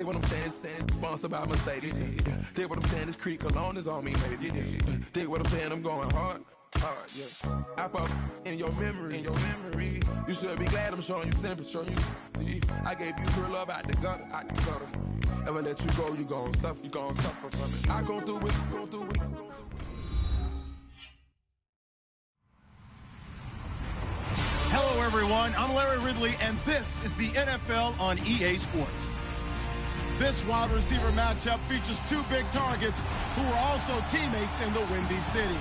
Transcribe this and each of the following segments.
What I'm saying, sponsored by Mercedes. Dig what I'm saying, this creek alone is on me, maybe. Dig what I'm saying, I'm going hard, yeah. I pop in your memory, You should be glad I'm showing you sympathy, I gave you real love out the gutter, Ever let you go, you gon' suffer, from it. I gon' do it, Hello, everyone. I'm Larry Ridley, and this is the NFL on EA Sports. This wide receiver matchup features two big targets who are also teammates in the Windy City.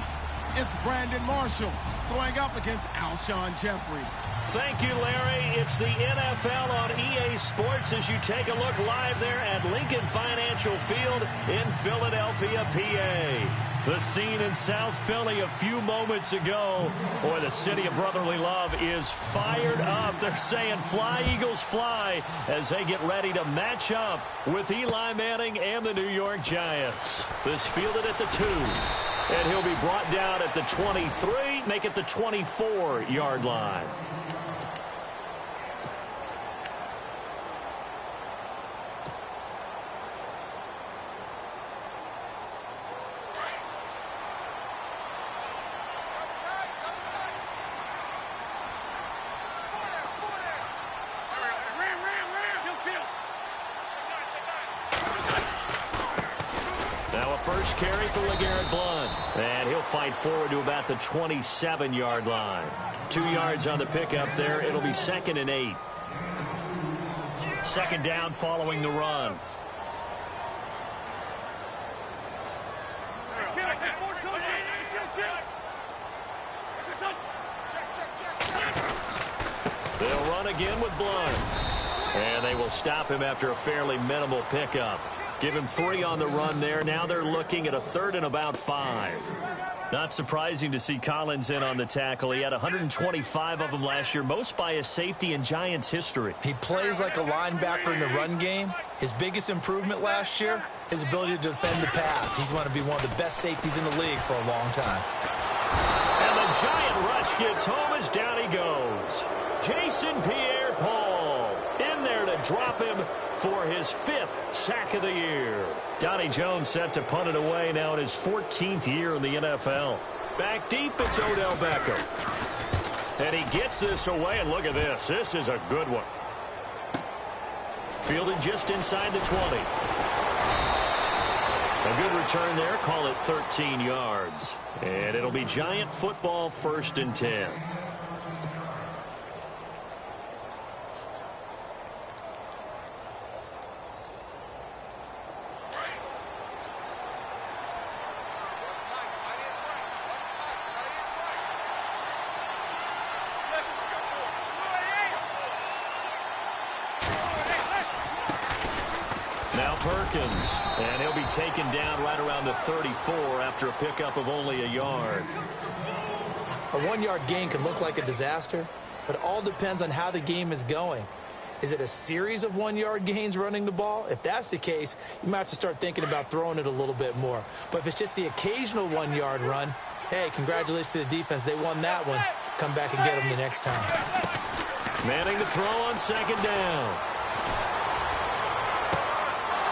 It's Brandon Marshall going up against Alshon Jeffrey. Thank you, Larry. It's the NFL on EA Sports as you take a look live there at Lincoln Financial Field in Philadelphia, PA. The scene in South Philly a few moments ago. Boy, the city of brotherly love is fired up. They're saying fly, Eagles, fly as they get ready to match up with Eli Manning and the New York Giants. This fielded at the 2. And he'll be brought down at the 23, make it the 24-yard line. First carry for LeGarrette Blount. And he'll fight forward to about the 27-yard line. 2 yards on the pickup there. It'll be 2nd and 8. Second down following the run. They'll run again with Blount. And they will stop him after a fairly minimal pickup. Give him 3 on the run there. Now they're looking at a 3rd and about 5. Not surprising to see Collins in on the tackle. He had 125 of them last year, most by a safety in Giants history. He plays like a linebacker in the run game. His biggest improvement last year, his ability to defend the pass. He's going to be one of the best safeties in the league for a long time. And the Giant rush gets home as down he goes. Jason Pierre-Paul in there to drop him for his 5th sack of the year. Donnie Jones set to punt it away now in his 14th year in the NFL. Back deep, it's Odell Beckham. And he gets this away, and look at this. This is a good one. Fielded just inside the 20. A good return there. Call it 13 yards. And it'll be Giant football 1st and 10. Perkins, and he'll be taken down right around the 34 after a pickup of only a yard. A 1-yard gain can look like a disaster, but it all depends on how the game is going. Is it a series of 1-yard gains running the ball? If that's the case, you might have to start thinking about throwing it a little bit more. But if it's just the occasional 1-yard run, hey, congratulations to the defense. They won that one. Come back and get them the next time. Manning the throw on 2nd down.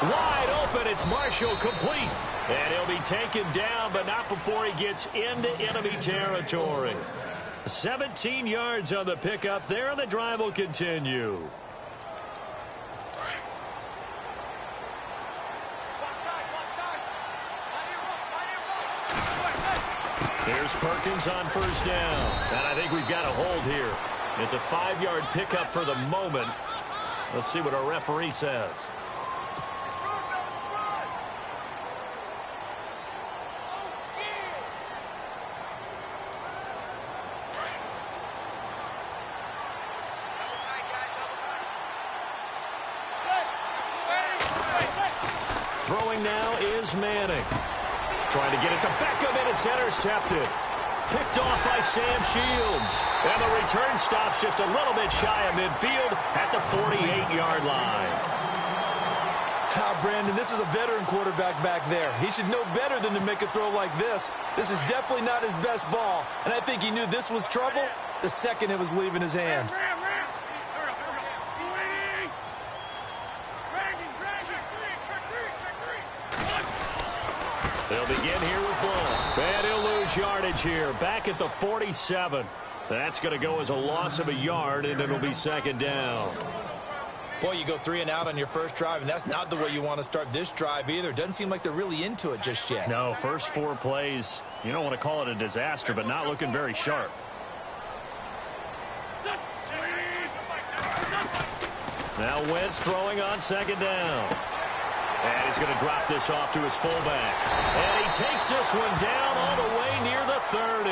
Wide open, it's Marshall complete. And he'll be taken down, but not before he gets into enemy territory. 17 yards on the pickup there, and the drive will continue. Here's Perkins on 1st down. And I think we've got a hold here. It's a 5-yard pickup for the moment. Let's see what our referee says. Throwing now is Manning. Trying to get it to Beckham, and it's intercepted. Picked off by Sam Shields. And the return stops just a little bit shy of midfield at the 48-yard line. Brandon, this is a veteran quarterback back there. He should know better than to make a throw like this. This is definitely not his best ball. And I think he knew this was trouble the second it was leaving his hand. They'll begin here with Blount. And he'll lose yardage here. Back at the 47. That's going to go as a loss of a yard, and it'll be second down. Boy, you go 3 and out on your first drive, and that's not the way you want to start this drive either. Doesn't seem like they're really into it just yet. No, first 4 plays, you don't want to call it a disaster, but not looking very sharp. Now Wentz throwing on second down. And he's going to drop this off to his fullback. And he takes this one down all the way near the 30.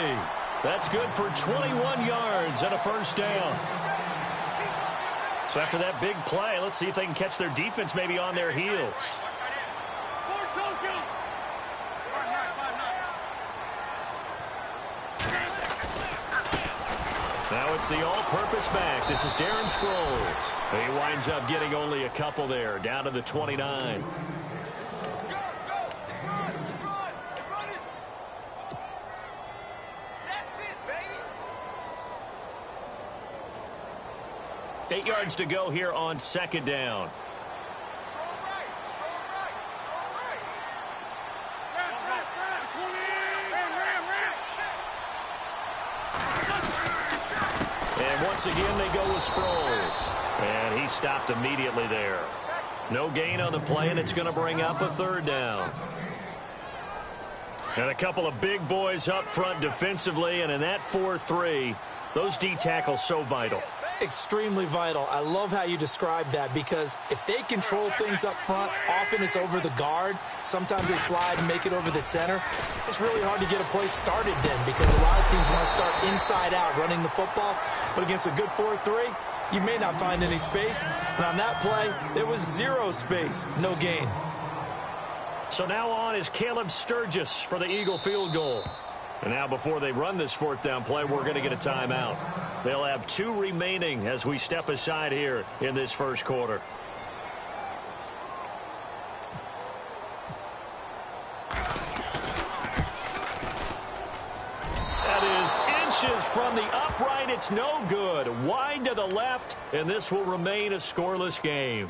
That's good for 21 yards and a first down. So after that big play, let's see if they can catch their defense maybe on their heels. Now it's the all-purpose back. This is Darren Sproles. He winds up getting only a couple there, down to the 29. Eight yards to go here on second down. And once again, they go with Sproles. And he stopped immediately there. No gain on the play, and it's going to bring up a third down. And a couple of big boys up front defensively, and in that 4-3, those D tackles so vital. Extremely vital. I love how you describe that, because if they control things up front, often it's over the guard. Sometimes they slide and make it over the center. It's really hard to get a play started then, because a lot of teams want to start inside out running the football. But against a good 4-3, you may not find any space. And on that play, there was 0 space, no gain. So now on is Caleb Sturgis for the Eagle field goal. And now before they run this fourth down play, we're going to get a timeout. They'll have 2 remaining as we step aside here in this first quarter. That is inches from the upright. It's no good. Wide to the left, and this will remain a scoreless game.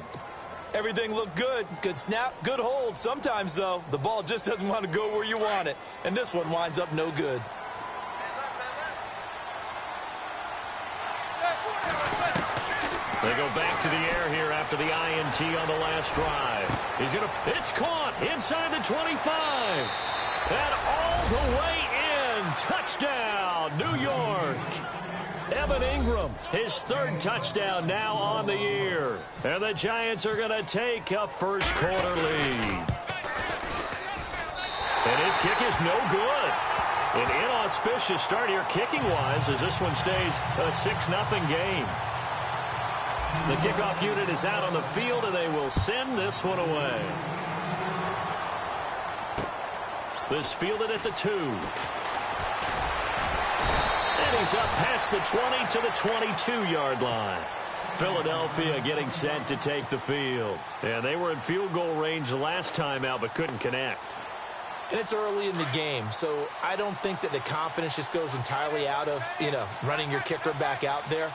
Everything looked good. Good snap, good hold. Sometimes, though, the ball just doesn't want to go where you want it. And this one winds up no good. They go back to the air here after the INT on the last drive. It's caught inside the 25. And all the way in. Touchdown, New York. Evan Ingram, his 3rd touchdown now on the year. And the Giants are going to take a first quarter lead. And his kick is no good. An inauspicious start here kicking-wise as this one stays a 6-0 game. The kickoff unit is out on the field, and they will send this one away. This fielded at the 2. And he's up past the 20 to the 22-yard line. Philadelphia getting set to take the field. And they were in field goal range last time out, but couldn't connect. And it's early in the game, so I don't think that the confidence just goes entirely out of, running your kicker back out there.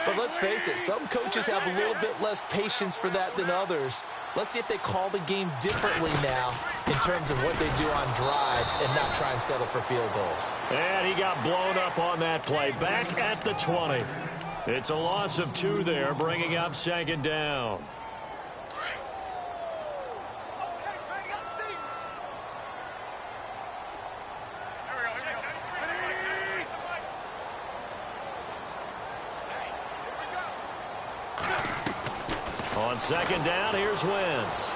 But let's face it, some coaches have a little bit less patience for that than others. Let's see if they call the game differently now in terms of what they do on drives and not try and settle for field goals. And he got blown up on that play. Back at the 20. It's a loss of 2 there, bringing up second down. On second down, here's Wentz.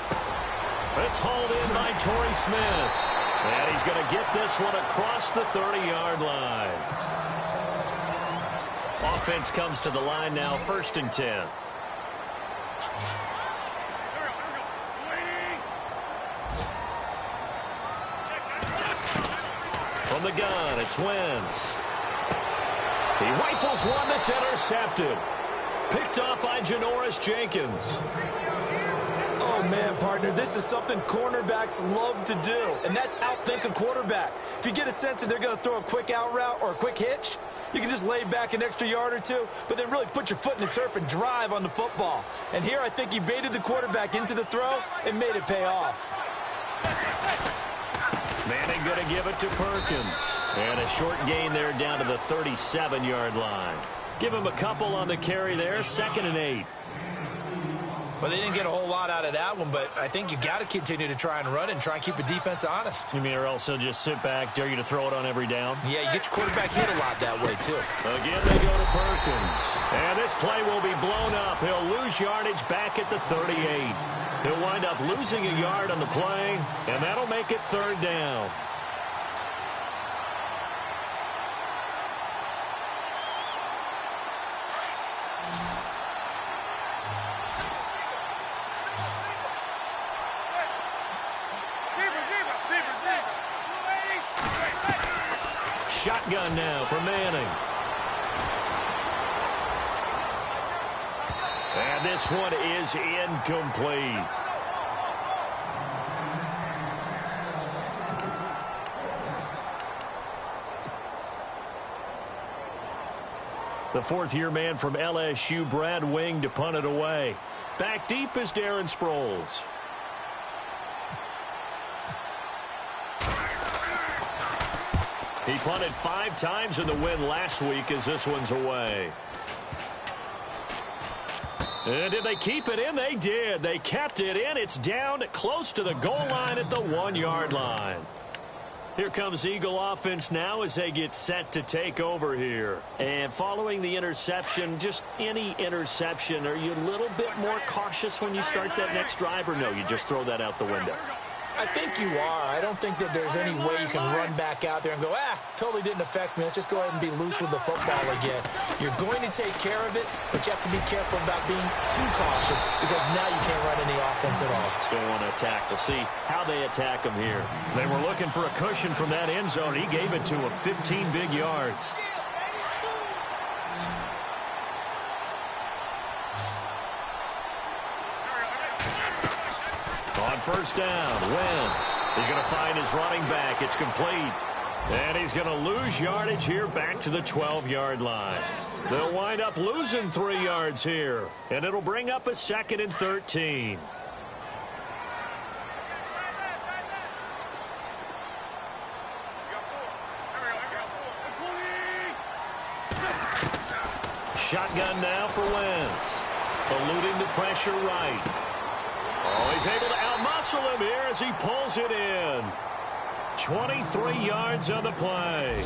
It's hauled in by Torrey Smith. And he's going to get this one across the 30-yard line. Offense comes to the line now, 1st and 10. From the gun, it's Wentz. He rifles one that's intercepted. Picked up by Janoris Jenkins. Oh, man, partner, this is something cornerbacks love to do, and that's outthink a quarterback. If you get a sense that they're going to throw a quick out route or a quick hitch, you can just lay back an extra yard or 2, but then really put your foot in the turf and drive on the football. And here I think he baited the quarterback into the throw and made it pay off. Manning going to give it to Perkins. And a short gain there down to the 37-yard line. Give him a couple on the carry there, 2nd and 8. Well, they didn't get a whole lot out of that one, but I think you've got to continue to try and run and try and keep the defense honest. You mean, or else he'll just sit back, dare you to throw it on every down? Yeah, you get your quarterback hit a lot that way, too. Again, they go to Perkins. And this play will be blown up. He'll lose yardage back at the 38. He'll wind up losing a yard on the play, and that'll make it 3rd down. Shotgun now for Manning. And this one is incomplete. The 4th-year man from LSU, Brad Wing, to punt it away. Back deep is Darren Sproles. He punted 5 times in the win last week as this one's away. And did they keep it in? They did. They kept it in. It's down close to the goal line at the 1-yard line. Here comes Eagle offense now as they get set to take over here. And following the interception, just any interception, are you a little bit more cautious when you start that next drive, or no, you just throw that out the window? I think you are. I don't think that there's any way you can run back out there and go, totally didn't affect me. Let's just go ahead and be loose with the football again. You're going to take care of it, but you have to be careful about being too cautious because now you can't run any offense at all. Still want to attack. We'll see how they attack him here. They were looking for a cushion from that end zone. He gave it to him, 15 big yards. On 1st down, Wentz is going to find his running back. It's complete. And he's going to lose yardage here back to the 12-yard line. They'll wind up losing 3 yards here. And it'll bring up a 2nd and 13. Shotgun now for Wentz. Eluding the pressure right. Oh, he's able to outmuscle him here as he pulls it in. 23 yards on the play.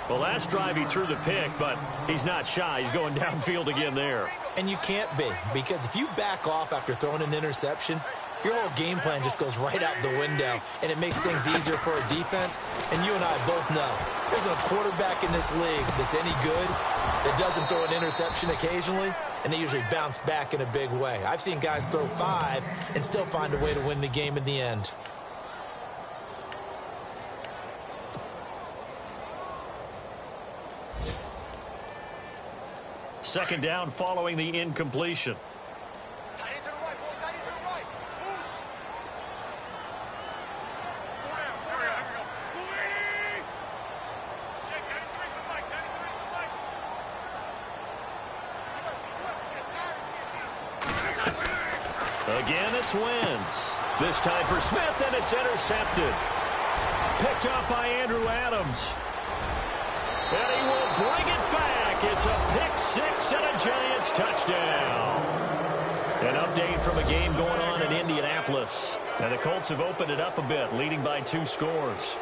Well, last drive he threw the pick, but he's not shy. He's going downfield again there. And you can't be, because if you back off after throwing an interception, your whole game plan just goes right out the window, and it makes things easier for a defense. And you and I both know there's a quarterback in this league that's any good that doesn't throw an interception occasionally, and they usually bounce back in a big way. I've seen guys throw 5 and still find a way to win the game in the end. Second down following the incompletion. Again, it's Wentz. This time for Smith, and it's intercepted. Picked up by Andrew Adams. And he will bring it back. It's a pick 6 and a Giants touchdown. An update from a game going on in Indianapolis. And the Colts have opened it up a bit, leading by 2 scores.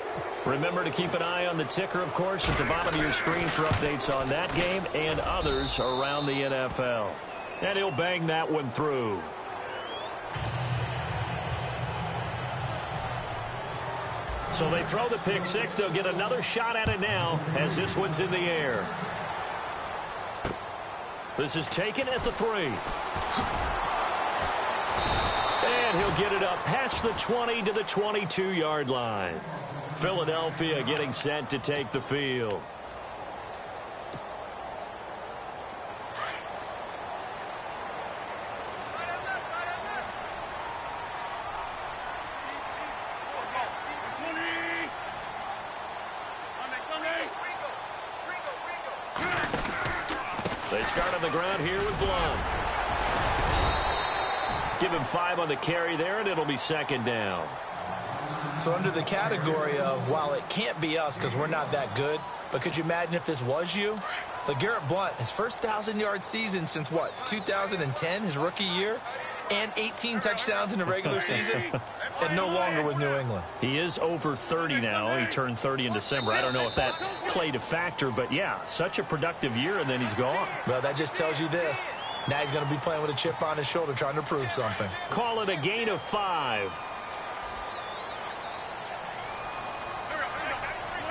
Remember to keep an eye on the ticker, of course, at the bottom of your screen for updates on that game and others around the NFL. And he'll bang that one through. So they throw the pick 6. They'll get another shot at it now as this one's in the air. This is taken at the 3. And he'll get it up past the 20 to the 22-yard line. Philadelphia getting set to take the field. They start on the ground here with Blunt. Give him 5 on the carry there, and it'll be 2nd down. So under the category of, while it can't be us because we're not that good, but could you imagine if this was you? LeGarrette Blount, his first 1,000-yard season since, what, 2010, his rookie year? And 18 touchdowns in the regular season, and no longer with New England. He is over 30 now. He turned 30 in December. I don't know if that played a factor, but yeah, such a productive year, and then he's gone. Well, that just tells you this. Now he's going to be playing with a chip on his shoulder trying to prove something. Call it a gain of 5.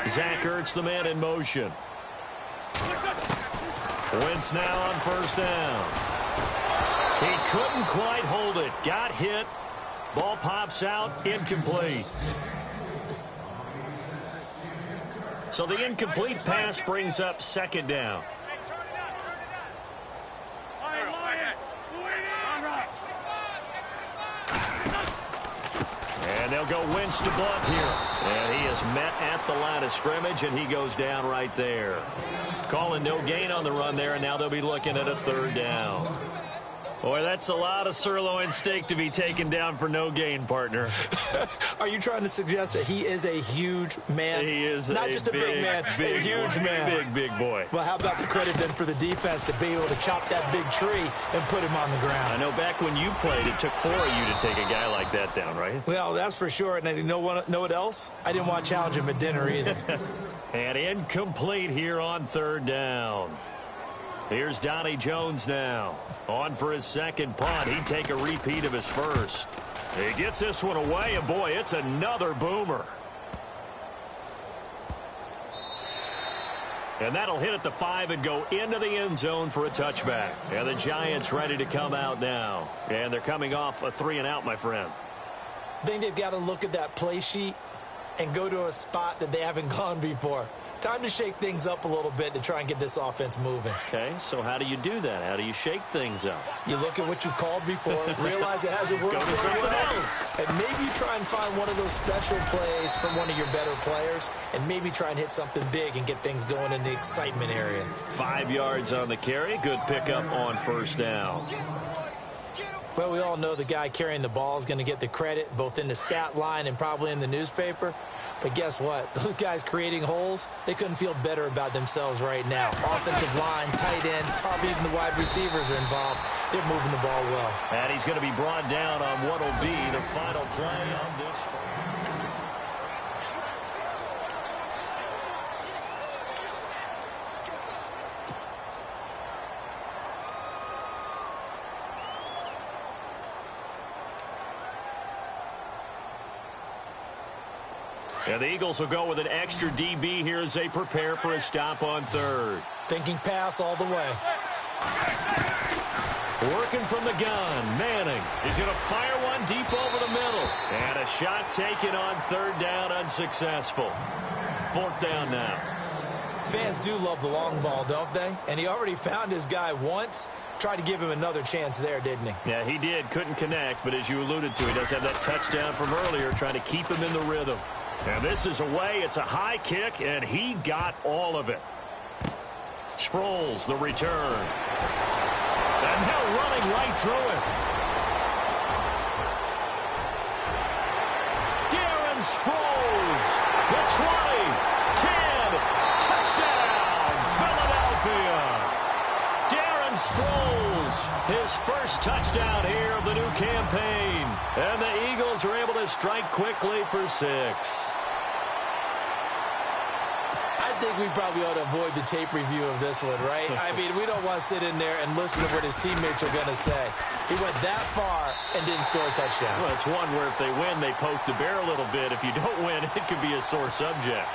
Zach Ertz, the man in motion. Wentz now on first down. He couldn't quite hold it. Got hit. Ball pops out. Incomplete. So the incomplete pass brings up second down. And they'll go Wentz to Blount here. And he is met at the line of scrimmage, and he goes down right there. Calling no gain on the run there, and now they'll be looking at a third down. Boy, that's a lot of sirloin steak to be taken down for no gain, partner. Are you trying to suggest that he is a huge man? He is not just a big man, a huge man. Big boy. Well, how about the credit then for the defense to be able to chop that big tree and put him on the ground? I know back when you played, it took 4 of you to take a guy like that down, right? Well, that's for sure. And you know what else? I didn't want to challenge him at dinner either. And incomplete here on third down. Here's Donnie Jones now. On for his second punt. He'd take a repeat of his first. He gets this one away, and boy, it's another boomer. And that'll hit at the 5 and go into the end zone for a touchback. And the Giants ready to come out now. And they're coming off a 3-and-out, my friend. I think they've got to look at that play sheet and go to a spot that they haven't gone before. Time to shake things up a little bit to try and get this offense moving. Okay, so how do you do that? How do you shake things up? You look at what you called before, realize it hasn't worked so well, and maybe you try and find one of those special plays from one of your better players, and maybe try and hit something big and get things going in the excitement area. 5 yards on the carry. Good pickup on first down. Well, we all know the guy carrying the ball is going to get the credit, both in the stat line and probably in the newspaper. But guess what? Those guys creating holes, they couldn't feel better about themselves right now. Offensive line, tight end, probably even the wide receivers are involved. They're moving the ball well. And he's going to be brought down on what will be the final play of this. And the Eagles will go with an extra DB here as they prepare for a stop on third. Thinking pass all the way. Working from the gun, Manning is going to fire one deep over the middle. And a shot taken on third down, unsuccessful. Fourth down now. Fans do love the long ball, don't they? And he already found his guy once. Tried to give him another chance there, didn't he? Yeah, he did. Couldn't connect, but as you alluded to, he does have that touchdown from earlier, trying to keep him in the rhythm. And this is away. It's a high kick, and he got all of it. Sproles, the return. And now running right through it. Darren Sproles, the 20, 10, touchdown, Philadelphia. Darren Sproles, his first touchdown here of the new campaign. And the Eagles are able to strike quickly for 6. I think we probably ought to avoid the tape review of this one, right? I mean, we don't want to sit in there and listen to what his teammates are going to say. He went that far and didn't score a touchdown. Well, it's one where if they win, they poke the bear a little bit. If you don't win, it could be a sore subject.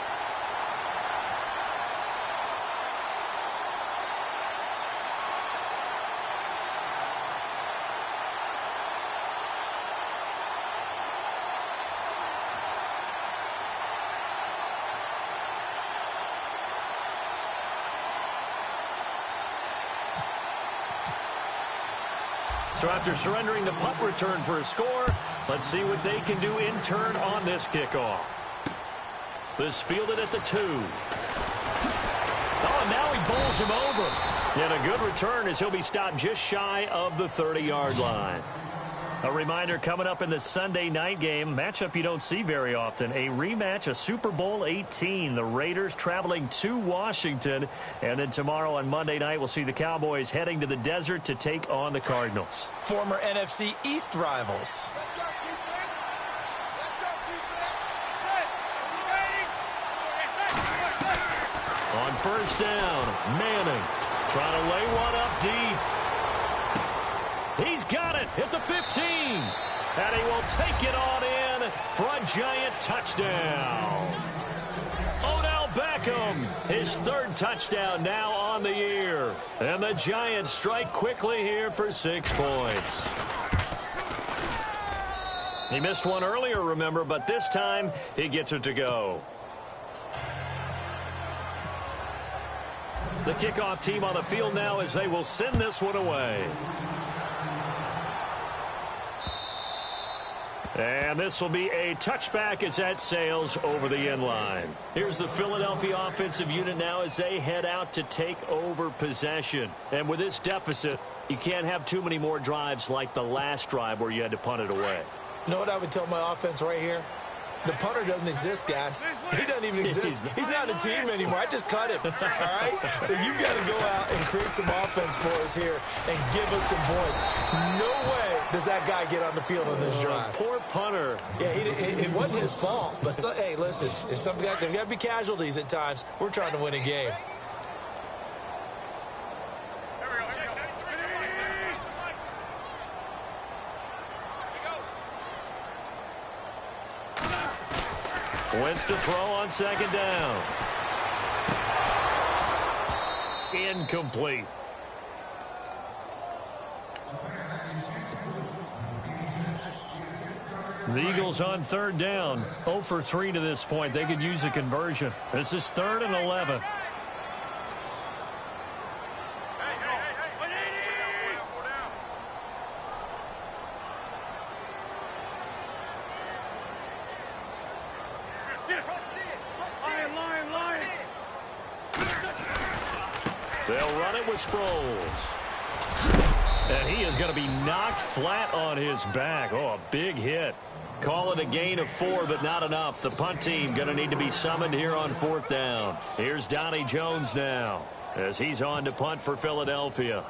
So after surrendering the punt return for a score, let's see what they can do in turn on this kickoff. This fielded at the 2. Oh, and now he bowls him over. And a good return as he'll be stopped just shy of the 30-yard line. A reminder coming up in the Sunday night game, matchup you don't see very often, a rematch of Super Bowl 18. The Raiders traveling to Washington. And then tomorrow on Monday night, we'll see the Cowboys heading to the desert to take on the Cardinals. Former NFC East rivals. On first down, Manning trying to lay one up deep. He's got it at the 15. And he will take it on in for a giant touchdown. Odell Beckham, his third touchdown now on the year. And the Giants strike quickly here for 6 points. He missed one earlier, remember, but this time he gets it to go. The kickoff team on the field now as they will send this one away. And this will be a touchback as that sails over the end line. Here's the Philadelphia offensive unit now as they head out to take over possession. And with this deficit, you can't have too many more drives like the last drive where you had to punt it away. You know what I would tell my offense right here? The punter doesn't exist, guys. He doesn't even exist. He's not a team anymore. I just cut him. All right? So you've got to go out and create some offense for us here and give us some points. No way does that guy get on the field on this drive. Poor punter. Yeah, it wasn't his fault. But, hey, listen, there's got to be casualties at times. We're trying to win a game. Wentz to throw on second down. Incomplete. The Eagles on third down. 0 for 3 to this point. They could use a conversion. This is 3rd and 11. They'll run it with Sproles. And he is going to be knocked flat on his back. Oh, a big hit. Call it a gain of 4, but not enough. The punt team going to need to be summoned here on 4th down. Here's Donnie Jones now as he's on to punt for Philadelphia.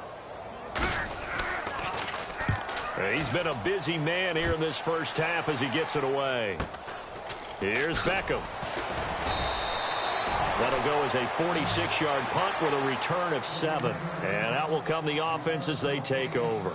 He's been a busy man here in this first half as he gets it away. Here's Beckham. That'll go as a 46-yard punt with a return of 7. And out will come the offense as they take over.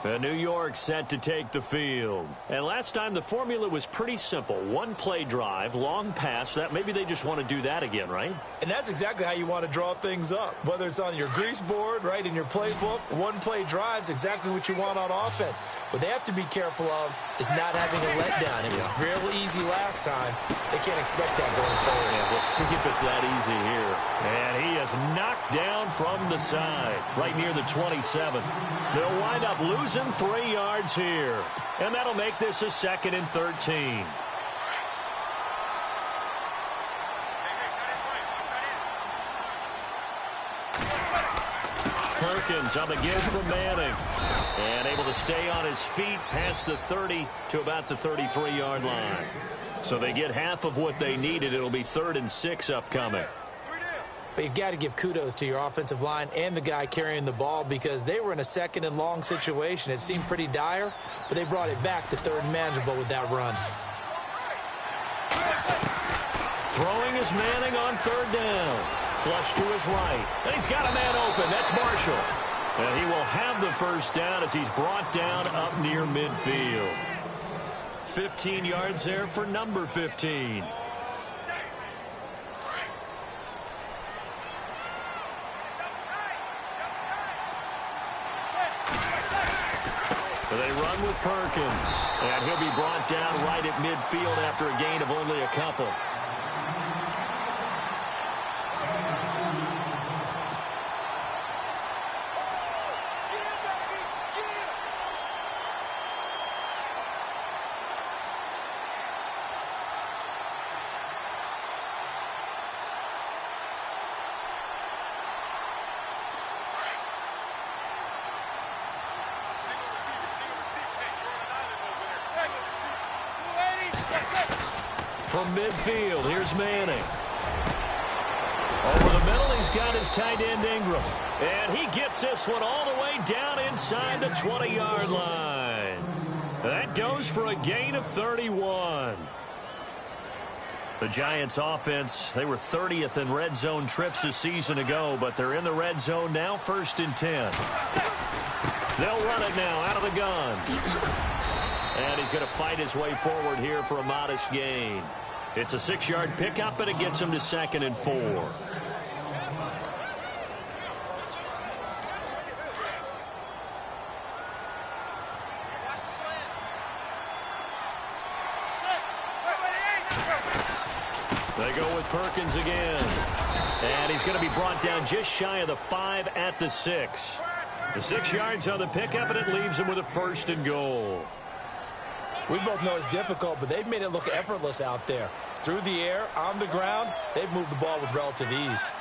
And New York set to take the field. And last time the formula was pretty simple. 1-play drive, long pass. That maybe they just want to do that again, right? And that's exactly how you want to draw things up. Whether it's on your grease board, right, in your playbook, 1-play drive's exactly what you want on offense. What they have to be careful of is not having a letdown. It was real easy last time. They can't expect that going forward. Yeah, we'll see if it's that easy here. And he is knocked down from the side, right near the 27. They'll wind up losing 3 yards here. And that'll make this a 2nd and 13. Perkins on the give from Manning. And able to stay on his feet past the 30 to about the 33-yard line. So they get half of what they needed. It'll be 3rd and 6 upcoming. But you've got to give kudos to your offensive line and the guy carrying the ball because they were in a 2nd and long situation. It seemed pretty dire, but they brought it back to 3rd and manageable with that run. Throwing is Manning on 3rd down. Flush to his right. And he's got a man open. That's Marshall. And he will have the first down as he's brought down up near midfield. 15 yards there for number 15. They run with Perkins. And he'll be brought down right at midfield after a gain of only a couple. From midfield, here's Manning. Over the middle, he's got his tight end Ingram. And he gets this one all the way down inside the 20-yard line. That goes for a gain of 31. The Giants offense, they were 30th in red zone trips a season ago, but they're in the red zone now, 1st and 10. They'll run it now out of the gun. And he's going to fight his way forward here for a modest gain. It's a 6-yard pickup, and it gets him to 2nd and 4. They go with Perkins again. And he's going to be brought down just shy of the 5 at the 6. The 6 yards on the pickup, and it leaves him with a 1st and goal. We both know it's difficult, but they've made it look effortless out there. Through the air, on the ground, they've moved the ball with relative ease.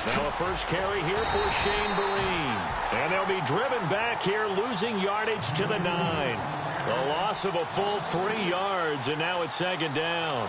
Now a first carry here for Shane Vereen. And they'll be driven back here, losing yardage to the 9. The loss of a full 3 yards, and now it's 2nd down.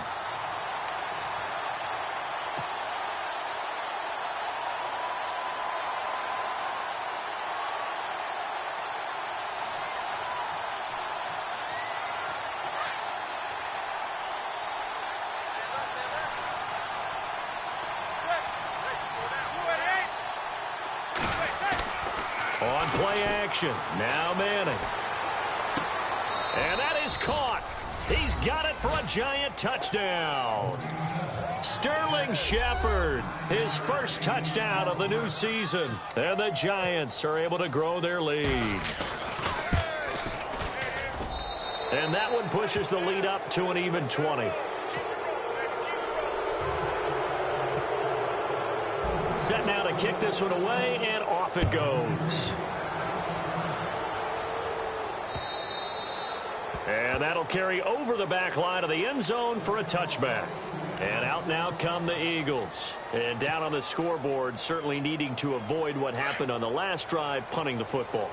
On play action, now Manning. And that is caught. He's got it for a Giant touchdown. Sterling Shepard, his first touchdown of the new season. And the Giants are able to grow their lead. And that one pushes the lead up to an even 20. Set now to kick this one away, and off it goes. And that'll carry over the back line of the end zone for a touchback. And out and out come the Eagles. And down on the scoreboard, certainly needing to avoid what happened on the last drive, punting the football.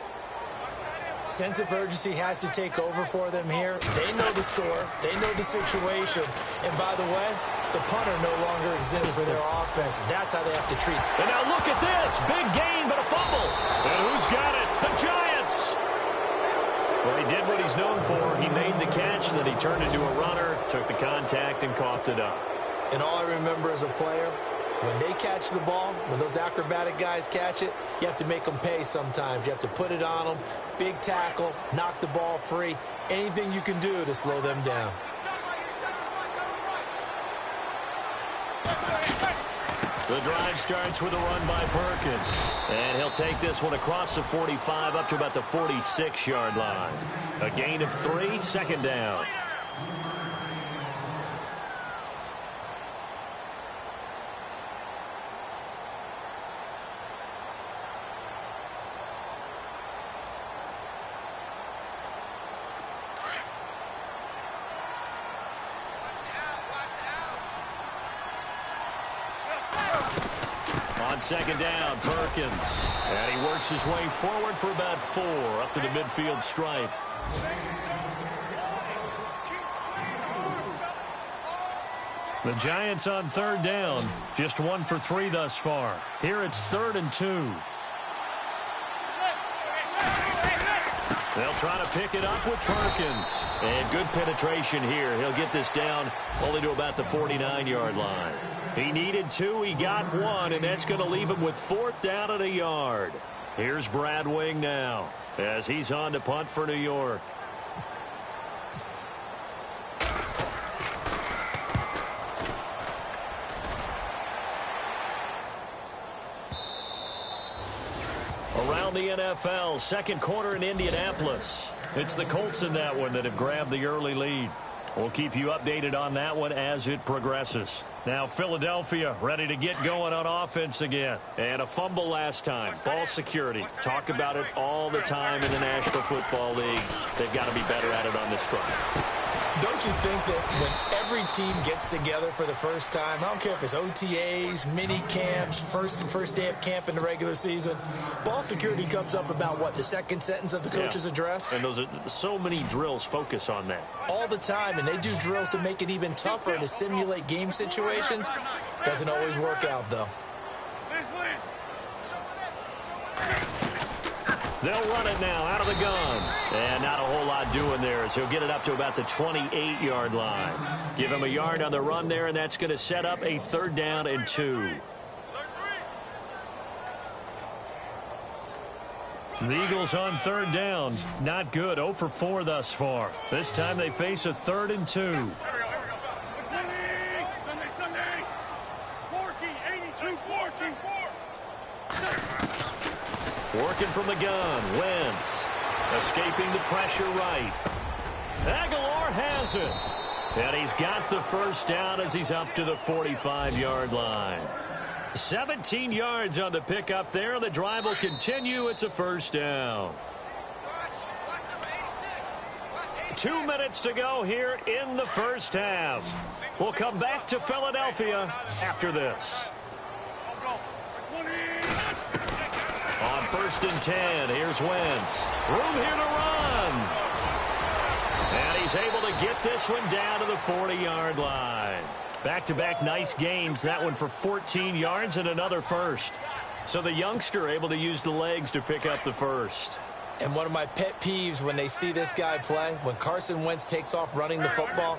Sense of urgency has to take over for them here. They know the score. They know the situation. And by the way, the punter no longer exists for their offense. That's how they have to treat it. And now look at this. Big gain, but a fumble. And who's got it? The Giants. Well, he did what he's known for. He made the catch, then he turned into a runner, took the contact, and coughed it up. And all I remember as a player, when they catch the ball, when those acrobatic guys catch it, you have to make them pay sometimes. You have to put it on them, big tackle, knock the ball free, anything you can do to slow them down. The drive starts with a run by Perkins. And he'll take this one across the 45 up to about the 46-yard line. A gain of 3, 2nd down. On 2nd down, Perkins. And he works his way forward for about 4 up to the midfield stripe. The Giants on 3rd down. Just 1 for 3 thus far. Here it's 3rd and 2. They'll try to pick it up with Perkins. And good penetration here. He'll get this down only to about the 49-yard line. He needed 2, he got 1, and that's going to leave him with 4th down at a yard. Here's Brad Wing now as he's on to punt for New York. Around the NFL, 2nd quarter in Indianapolis. It's the Colts in that one that have grabbed the early lead. We'll keep you updated on that one as it progresses. Now Philadelphia ready to get going on offense again. And a fumble last time. Ball security. Talk about it all the time in the National Football League. They've got to be better at it on this drive. Don't you think that when every team gets together for the first time, I don't care if it's OTAs, mini camps, first day of camp in the regular season, ball security comes up about what, the second sentence of the coach's address? And those are so many drills focus on that. All the time, and they do drills to make it even tougher to simulate game situations. Doesn't always work out, though. They'll run it now out of the gun. And not a whole lot doing there as he'll get it up to about the 28-yard line. Give him a yard on the run there, and that's going to set up a 3rd down and 2. The Eagles on 3rd down. Not good. 0 for 4 thus far. This time they face a 3rd and 2. Working from the gun, Wentz. Escaping the pressure right. Aguilar has it. And he's got the 1st down as he's up to the 45-yard line. 17 yards on the pickup there. The drive will continue. It's a 1st down. 2 minutes to go here in the 1st half. We'll come back to Philadelphia after this. On 1st and 10, here's Wentz. Room here to run. And he's able to get this one down to the 40-yard line. Back-to-back nice gains. That one for 14 yards and another 1st. So the youngster able to use the legs to pick up the 1st. And one of my pet peeves when they see this guy play, when Carson Wentz takes off running the football,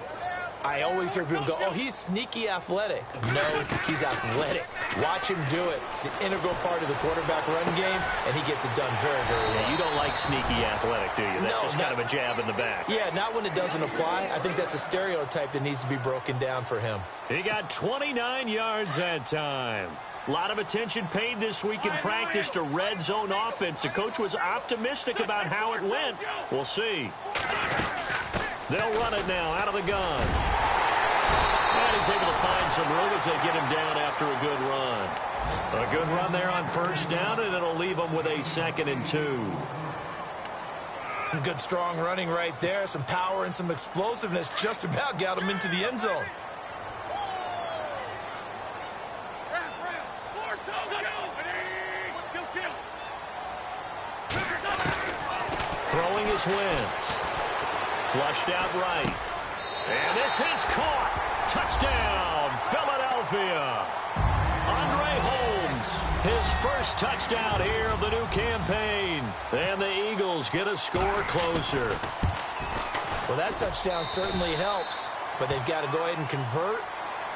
I always hear people go, oh, he's sneaky athletic. No, he's athletic. Watch him do it. It's an integral part of the quarterback run game, and he gets it done very, very well. Yeah, you don't like sneaky athletic, do you? That's just kind of a jab in the back. Yeah, not when it doesn't apply. I think that's a stereotype that needs to be broken down for him. He got 29 yards that time. A lot of attention paid this week in practice to red zone offense. The coach was optimistic about how it went. We'll see. They'll run it now out of the gun. And he's able to find some room as they get him down after a good run. A good run there on 1st down, and it'll leave him with a 2nd and 2. Some good, strong running right there. Some power and some explosiveness just about got him into the end zone. Throwing is Wentz. Flushed out right. And this is caught. Touchdown, Philadelphia. Andre Holmes, his 1st touchdown here of the new campaign. And the Eagles get a score closer. Well, that touchdown certainly helps, but they've got to go ahead and convert,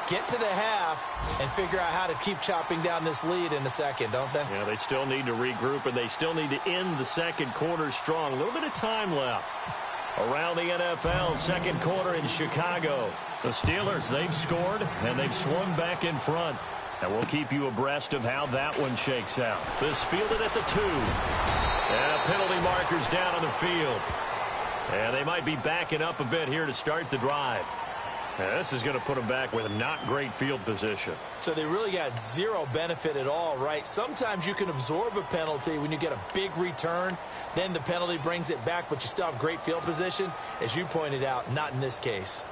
get to the half, and figure out how to keep chopping down this lead in the 2nd, don't they? Yeah, they still need to regroup, and they still need to end the 2nd quarter strong. A little bit of time left. Around the NFL, 2nd quarter in Chicago. The Steelers, they've scored, and they've swung back in front. And we'll keep you abreast of how that one shakes out. This fielded at the 2. And penalty markers down on the field. And they might be backing up a bit here to start the drive. And this is going to put them back with not great field position. So they really got zero benefit at all, right? Sometimes you can absorb a penalty when you get a big return. Then the penalty brings it back, but you still have great field position. As you pointed out, not in this case.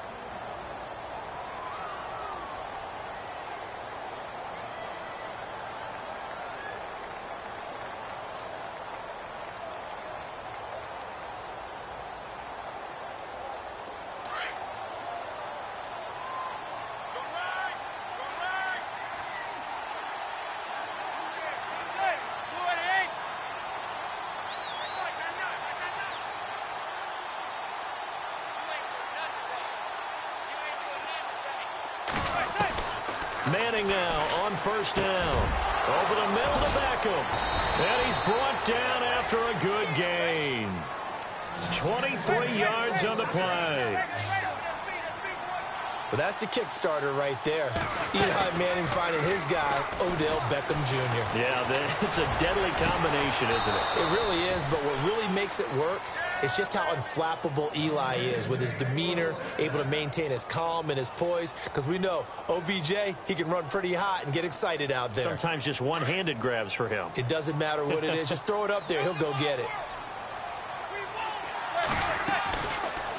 Manning now on 1st down. Over the middle to Beckham. And he's brought down after a good gain. 23 yards on the play. But that's the kickstarter right there. Eli Manning finding his guy, Odell Beckham Jr. Yeah, it's a deadly combination, isn't it? It really is, but what really makes it work is just how unflappable Eli is with his demeanor, able to maintain his calm and his poise. Because we know OBJ, he can run pretty hot and get excited out there. Sometimes just one-handed grabs for him. It doesn't matter what it is. Just throw it up there. He'll go get it.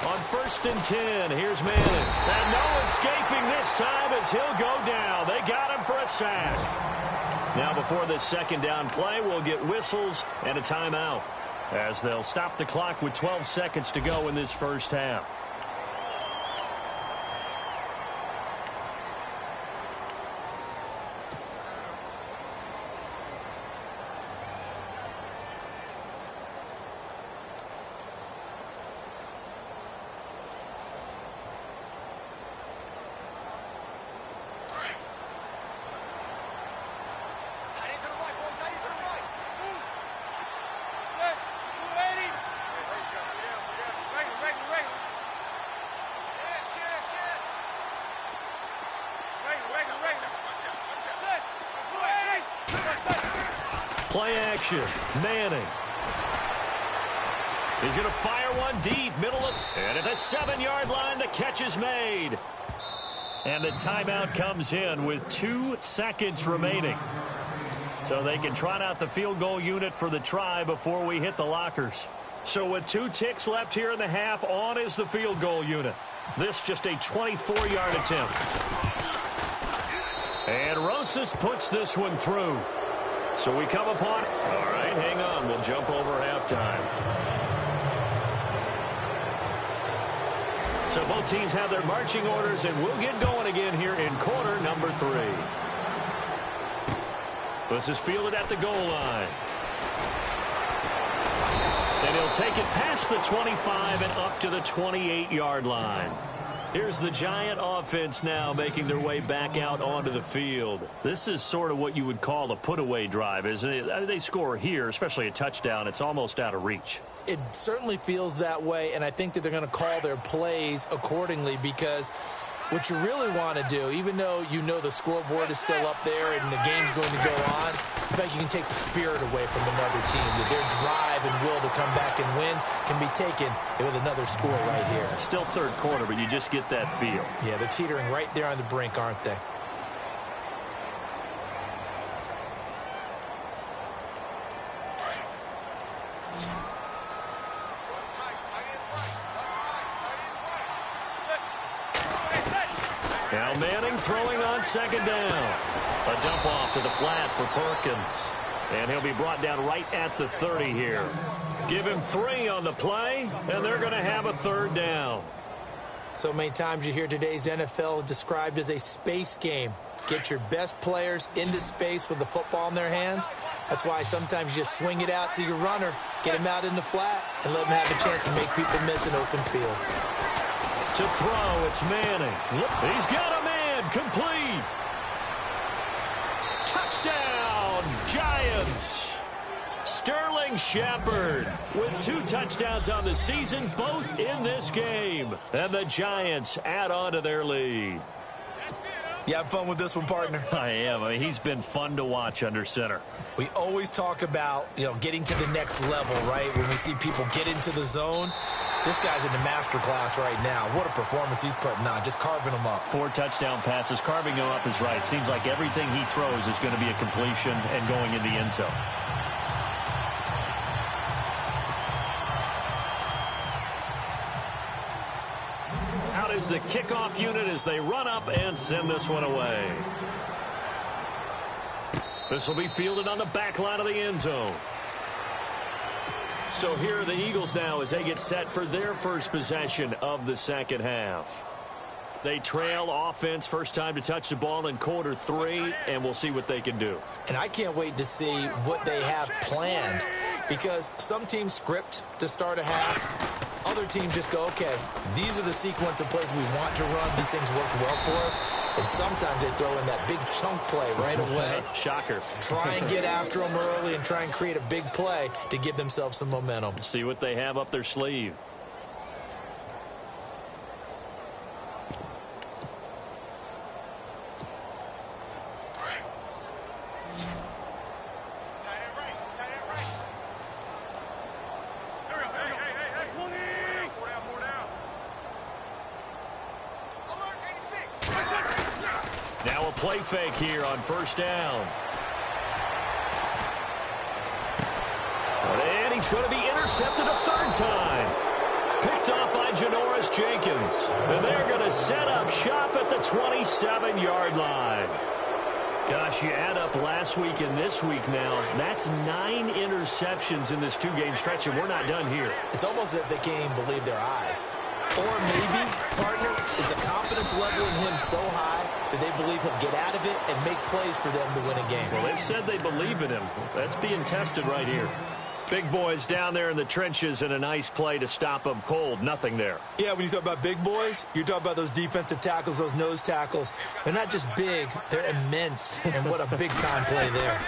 On On 1st and 10, here's Manning. And no escaping this time as he'll go down. They got him for a sack. Now before this second down play, we'll get whistles and a timeout, as they'll stop the clock with 12 seconds to go in this first half. Play action. Manning. He's going to fire one deep, middle of, and at the 7-yard line, the catch is made. And the timeout comes in with 2 seconds remaining. So they can trot out the field goal unit for the try before we hit the lockers. So with 2 ticks left here in the half, on is the field goal unit. This just a 24-yard attempt. And Rosas puts this one through. So we come upon it. All right, hang on. We'll jump over halftime. So both teams have their marching orders, and we'll get going again here in quarter number 3. This is fielded at the goal line. And he'll take it past the 25 and up to the 28-yard line. Here's the Giant offense now making their way back out onto the field. This is sort of what you would call a put-away drive, isn't it? They score here, especially a touchdown. It's almost out of reach. It certainly feels that way, and I think that they're going to call their plays accordingly, because what you really want to do, even though you know the scoreboard is still up there and the game's going to go on, in fact, you can take the spirit away from another team. That their drive and will to come back and win can be taken with another score right here. Still third quarter, but you just get that feel. Yeah, they're teetering right there on the brink, aren't they? Now Manning throwing on second down. A dump off to the flat for Perkins. And he'll be brought down right at the 30 here. Give him 3 on the play, and they're going to have a third down. So many times you hear today's NFL described as a space game. Get your best players into space with the football in their hands. That's why sometimes you just swing it out to your runner, get him out in the flat, and let him have a chance to make people miss an open field. To throw, it's Manning. He's got a man, complete. Touchdown, Giants. Sterling Shepard with 2 touchdowns on the season, both in this game. And the Giants add on to their lead. You having fun with this one, partner? I am. I mean, he's been fun to watch under center. We always talk about, getting to the next level, right? When we see people get into the zone. This guy's in the master class right now. What a performance he's putting on, just carving them up. 4 touchdown passes. Carving them up is right. Seems like everything he throws is going to be a completion and going in the end zone. Out is the kickoff unit as they run up and send this one away. This will be fielded on the back line of the end zone. So here are the Eagles now as they get set for their first possession of the second half. They trail offense, first time to touch the ball in quarter 3, and we'll see what they can do. And I can't wait to see what they have planned, because some teams script to start a half. Other teams just go, okay, these are the sequence of plays we want to run. These things worked well for us. And sometimes they throw in that big chunk play right away. Shocker. Try and get after them early and try and create a big play to give themselves some momentum. See what they have up their sleeve. Now a play fake here on first down. And he's going to be intercepted a third time. Picked off by by Janoris Jenkins. And they're going to set up shop at the 27-yard line. Gosh, you add up last week and this week now, that's 9 interceptions in this 2-game stretch, and we're not done here. It's almost as if they can't even believe their eyes. Or maybe, partner, is the confidence level in him so high that they believe he'll get out of it and make plays for them to win a game. Well, they've said they believe in him. That's being tested right here. Big boys down there in the trenches, and a nice play to stop them cold. Nothing there. Yeah, when you talk about big boys, you're talking about those defensive tackles, those nose tackles. They're not just big, they're immense. And what a big-time play there.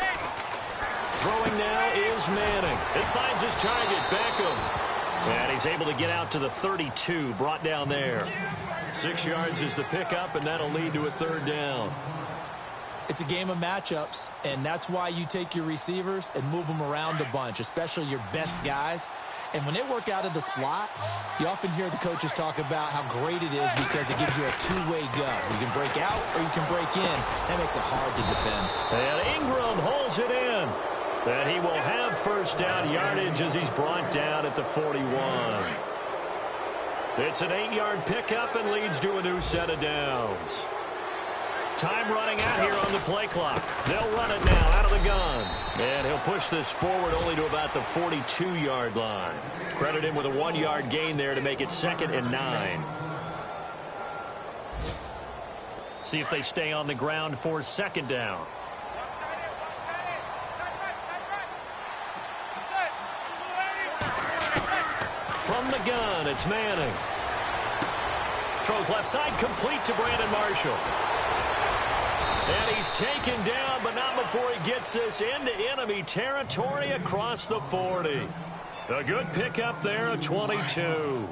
Throwing now is Manning. It finds his target, Beckham. And he's able to get out to the 32, brought down there. 6 yards is the pickup, and that'll lead to a 3rd down. It's a game of matchups, and that's why you take your receivers and move them around a bunch, especially your best guys. And when they work out of the slot, you often hear the coaches talk about how great it is because it gives you a two-way go. You can break out or you can break in. That makes it hard to defend. And Ingram holds it in. And he will have 1st down yardage as he's brought down at the 41. It's an 8-yard pickup and leads to a new set of downs. Time running out here on the play clock. They'll run it now out of the gun. And he'll push this forward only to about the 42-yard line. Credit him with a 1-yard gain there to make it 2nd and 9. See if they stay on the ground for 2nd down. From the gun, it's Manning. Throws left side, complete to Brandon Marshall. And he's taken down, but not before he gets this into enemy territory across the 40. A good pickup there, a 22.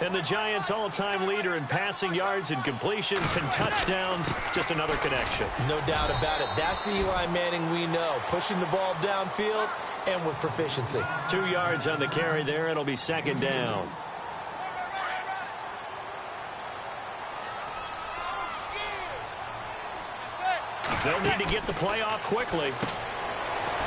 And the Giants' all-time leader in passing yards and completions and touchdowns, just another connection. No doubt about it. That's the Eli Manning we know, pushing the ball downfield and with proficiency. 2 yards on the carry there. It'll be 2nd down. They'll need to get the play off quickly.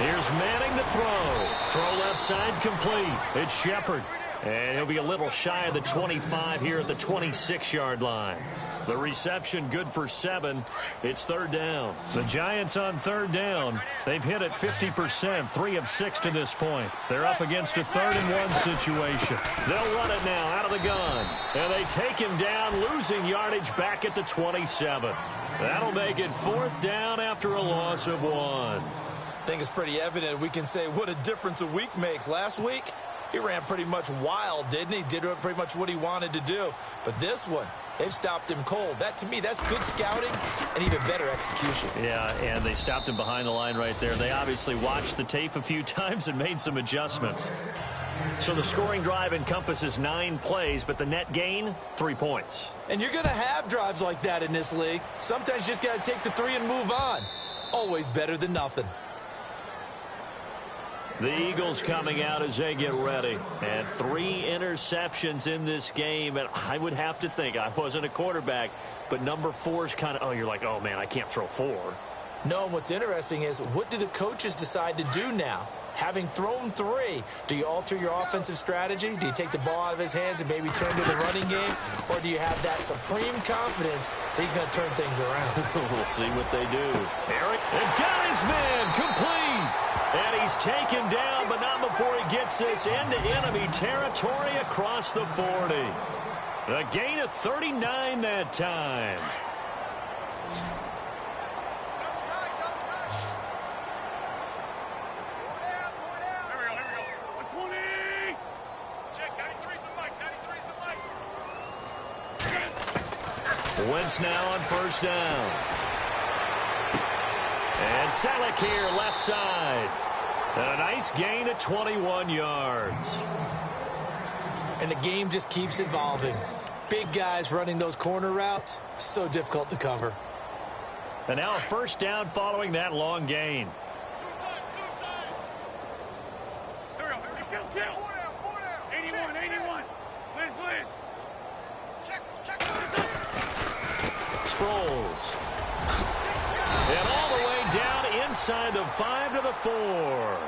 Here's Manning to throw. Throw left side complete. It's Shepard. And he'll be a little shy of the 25 here at the 26-yard line. The reception good for 7. It's 3rd down. The Giants on 3rd down. They've hit it 50%, 3 of 6 to this point. They're up against a 3rd and 1 situation. They'll run it now out of the gun. And they take him down, losing yardage back at the 27. That'll make it 4th down after a loss of 1. I think it's pretty evident. We can say what a difference a week makes. Last week, he ran pretty much wild, didn't he? Did pretty much what he wanted to do. But this one, they've stopped him cold. That, to me, that's good scouting and even better execution. Yeah, and they stopped him behind the line right there. They obviously watched the tape a few times and made some adjustments. So the scoring drive encompasses 9 plays, but the net gain, 3 points. And you're going to have drives like that in this league. Sometimes you just got to take the 3 and move on. Always better than nothing. The Eagles coming out as they get ready. And 3 interceptions in this game. And I would have to think, I wasn't a quarterback, but number 4 is kind of, you're like, oh, man, I can't throw 4. No, and what's interesting is, what do the coaches decide to do now? Having thrown 3, do you alter your offensive strategy? Do you take the ball out of his hands and maybe turn to the running game? Or do you have that supreme confidence that he's going to turn things around? We'll see what they do. Eric, and got his man, complete. And he's taken down, but not before he gets this into enemy territory across the 40. A gain of 39 that time. Wentz now on 1st down. And Selleck here, left side. And a nice gain of 21 yards. And the game just keeps evolving. Big guys running those corner routes, so difficult to cover. And now a 1st down following that long gain. Sproles. And all the way down inside the 5 to the 4.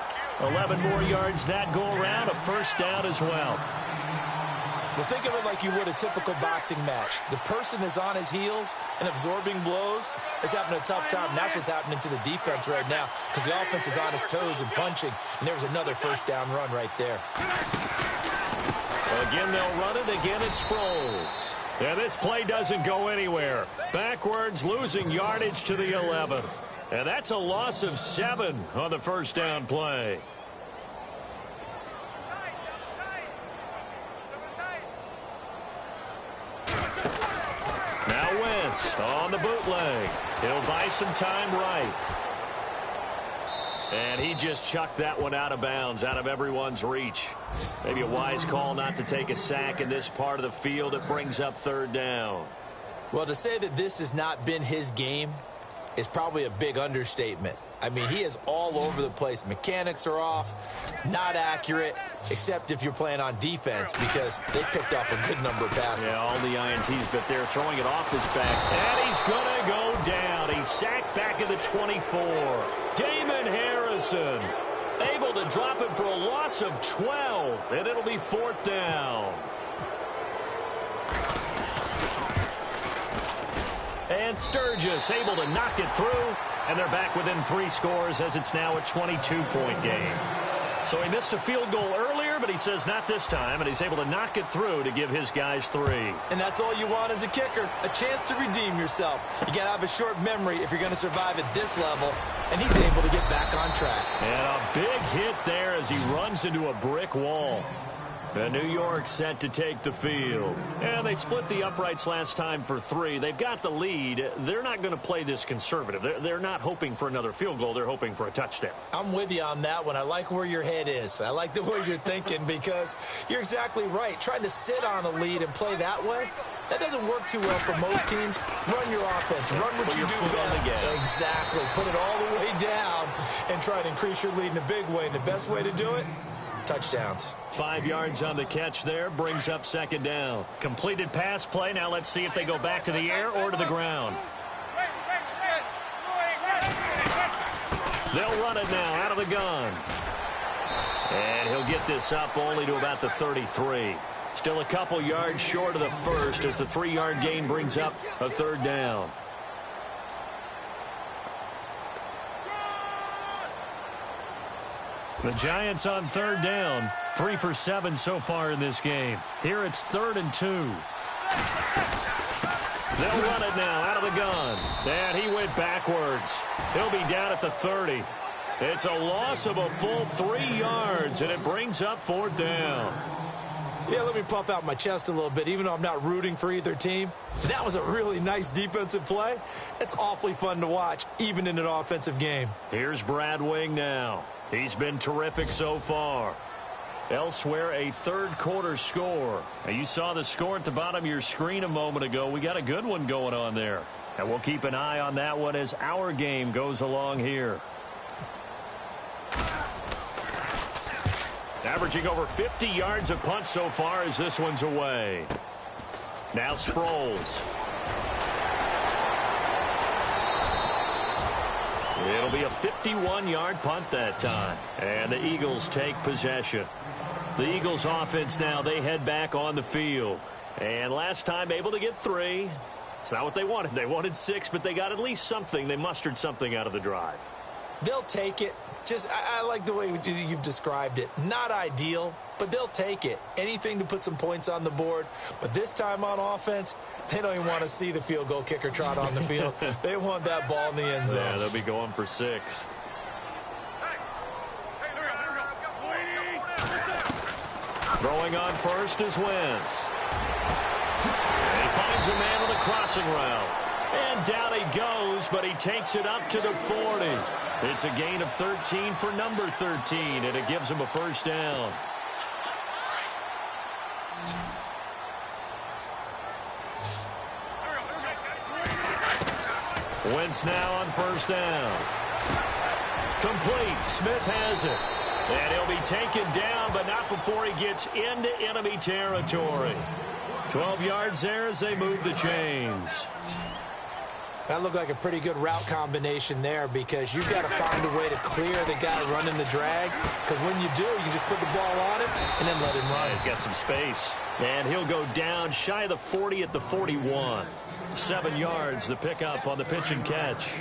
11 more yards that go around, a first down as well. Well, think of it like you would a typical boxing match. The person that's on his heels and absorbing blows is having a tough time, and that's what's happening to the defense right now because the offense is on his toes and punching, and there was another first down run right there. Again, they'll run it. Again, it's Sproles. And this play doesn't go anywhere. Backwards, losing yardage to the 11. And that's a loss of 7 on the first down play. Now Wentz on the bootleg. He'll buy some time right. And he just chucked that one out of bounds, out of everyone's reach. Maybe a wise call not to take a sack in this part of the field. It brings up third down. Well, to say that this has not been his game is probably a big understatement. I mean, he is all over the place. Mechanics are off, not accurate, except if you're playing on defense because they picked off a good number of passes. Yeah, all the INTs, but they're throwing it off his back. And he's going to go down. He's sacked back at the 24. Damon Harrison able to drop it for a loss of 12, and it'll be fourth down. And Sturgis able to knock it through, and they're back within 3 scores as it's now a 22-point game. So he missed a field goal earlier, but he says not this time, and he's able to knock it through to give his guys 3. And that's all you want as a kicker, a chance to redeem yourself. You got to have a short memory if you're going to survive at this level, and he's able to get back on track. And a big hit there as he runs into a brick wall. And New York set to take the field. And they split the uprights last time for 3. They've got the lead. They're not going to play this conservative. They're not hoping for another field goal. They're hoping for a touchdown. I'm with you on that one. I like where your head is. I like the way you're thinking because you're exactly right. Trying to sit on a lead and play that way, that doesn't work too well for most teams. Run your offense. Run what you do best. Exactly. Put it all the way down and try to increase your lead in a big way. And the best way to do it, touchdowns. 5 yards on the catch there, brings up second down. Completed pass play. Now let's see if they go back to the air or to the ground. They'll run it now out of the gun. And he'll get this up only to about the 33. Still a couple yards short of the first as the 3-yard gain brings up a third down. The Giants on third down, 3 for 7 so far in this game. Here it's 3rd and 2. They'll run it now out of the gun. And he went backwards. He'll be down at the 30. It's a loss of a full 3 yards, and it brings up fourth down. Yeah, let me puff out my chest a little bit, even though I'm not rooting for either team. That was a really nice defensive play. It's awfully fun to watch, even in an offensive game. Here's Brad Wing now. He's been terrific so far. Elsewhere, a third-quarter score. Now, you saw the score at the bottom of your screen a moment ago. We got a good one going on there. And we'll keep an eye on that one as our game goes along here. Averaging over 50 yards a punt so far as this one's away. Now Sproles. It'll be a 51-yard punt that time. And the Eagles take possession. The Eagles offense now, they head back on the field. And last time able to get 3. It's not what they wanted. They wanted 6, but they got at least something. They mustered something out of the drive. They'll take it. I like the way you've described it. Not ideal, but they'll take it. Anything to put some points on the board. But this time on offense, they don't even want to see the field goal kicker trot on the field. They want that ball in the end zone. Yeah, they'll be going for 6. Throwing on first is Wentz. And he finds a man with a crossing route. And down he goes, but he takes it up to the 40. It's a gain of 13 for number 13, and it gives him a first down. Wentz now on first down. Complete. Smith has it. And he'll be taken down, but not before he gets into enemy territory. 12 yards there as they move the chains. That looked like a pretty good route combination there because you've got to find a way to clear the guy running the drag, because when you do, you just put the ball on him and then let him run. He's got some space. And he'll go down shy of the 40 at the 41. 7 yards, the pickup on the pitch and catch.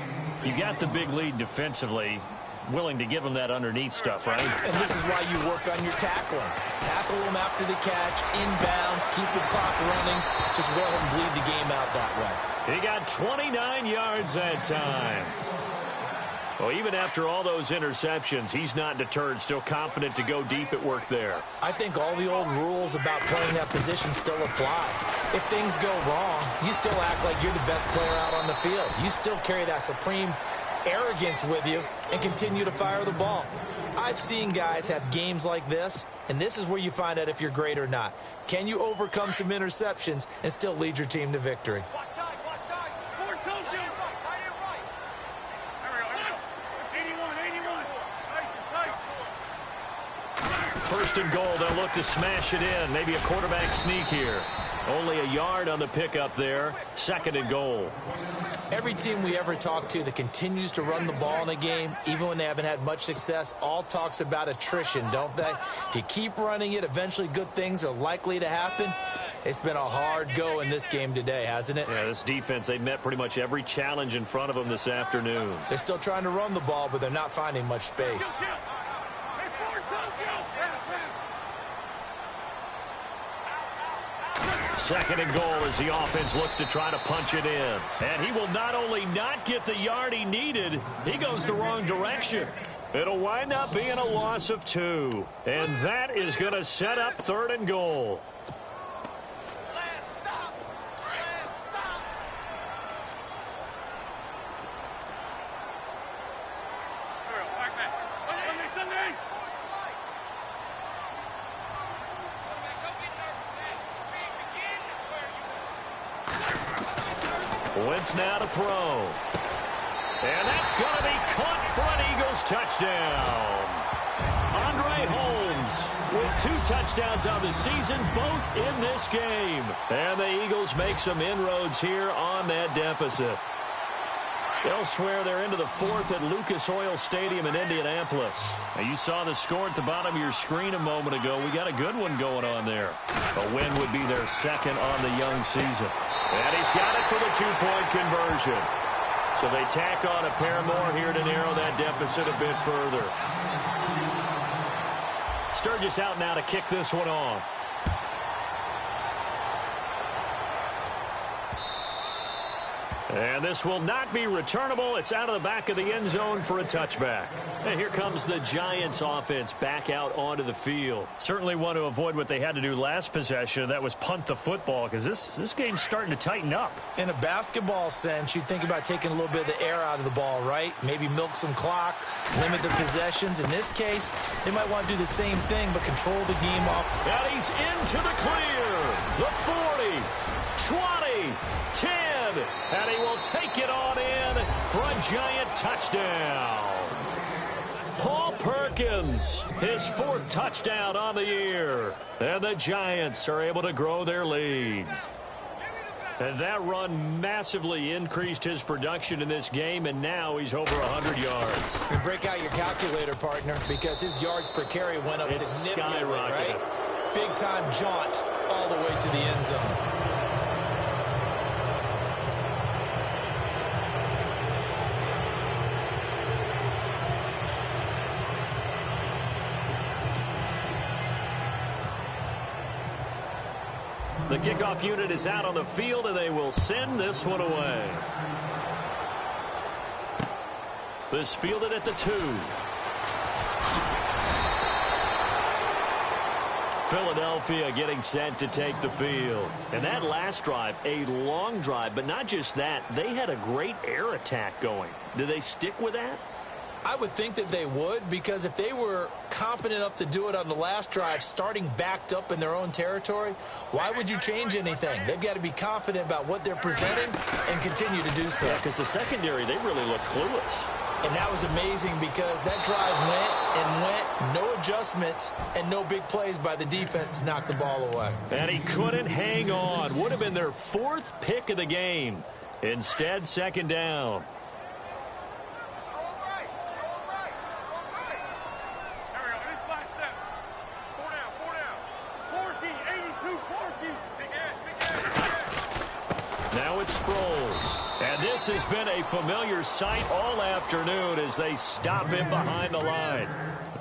You got the big lead defensively. Willing to give him that underneath stuff, right? And this is why you work on your tackling. Tackle him after the catch, inbounds, keep the clock running. Just go ahead and bleed the game out that way. He got 29 yards that time. Well, even after all those interceptions, he's not deterred, still confident to go deep at work there. I think all the old rules about playing that position still apply. If things go wrong, you still act like you're the best player out on the field. You still carry that supreme arrogance with you and continue to fire the ball. I've seen guys have games like this, and this is where you find out if you're great or not. Can you overcome some interceptions and still lead your team to victory? First and goal, they'll look to smash it in. Maybe a quarterback sneak here. Only a yard on the pickup there. Second and goal. Every team we ever talk to that continues to run the ball in a game, even when they haven't had much success, all talks about attrition, don't they? If you keep running it, eventually good things are likely to happen. It's been a hard go in this game today, hasn't it? Yeah, this defense, they met pretty much every challenge in front of them this afternoon. They're still trying to run the ball, but they're not finding much space. Second and goal as the offense looks to try to punch it in. And he will not only not get the yard he needed, he goes the wrong direction. It'll wind up being a loss of 2. And that is going to set up third and goal. Wentz now to throw. And that's going to be caught for an Eagles touchdown. Andre Holmes with 2 touchdowns on the season, both in this game. And the Eagles make some inroads here on that deficit. Elsewhere, they're into the 4th at Lucas Oil Stadium in Indianapolis. Now, you saw the score at the bottom of your screen a moment ago. We got a good one going on there. A win would be their second on the young season. And he's got it for the 2-point conversion. So they tack on a pair more here to narrow that deficit a bit further. Sturgis out now to kick this one off. And this will not be returnable. It's out of the back of the end zone for a touchback. And here comes the Giants offense back out onto the field. Certainly want to avoid what they had to do last possession. That was punt the football, because this game's starting to tighten up. In a basketball sense, you think about taking a little bit of the air out of the ball, right? Maybe milk some clock, limit the possessions. In this case, they might want to do the same thing, but control the game up. And he's into the clear. The 40, 20, 10. And he will take it on in for a Giant touchdown. Paul Perkins, his 4th touchdown on the year. And the Giants are able to grow their lead. And that run massively increased his production in this game, and now he's over 100 yards. You break out your calculator, partner, because his yards per carry went up significantly, right? Big-time jaunt all the way to the end zone. The kickoff unit is out on the field, and they will send this one away. This fielded at the 2. Philadelphia getting set to take the field. And that last drive, a long drive, but not just that, they had a great air attack going. Do they stick with that? I would think that they would, because if they were confident enough to do it on the last drive, starting backed up in their own territory, why would you change anything? They've got to be confident about what they're presenting and continue to do so. Yeah, because the secondary, they really look clueless. And that was amazing, because that drive went, no adjustments, and no big plays by the defense to knock the ball away. And he couldn't hang on. Would have been their 4th pick of the game. Instead, second down. Now it's Sproles. And this has been a familiar sight all afternoon as they stop him behind the line.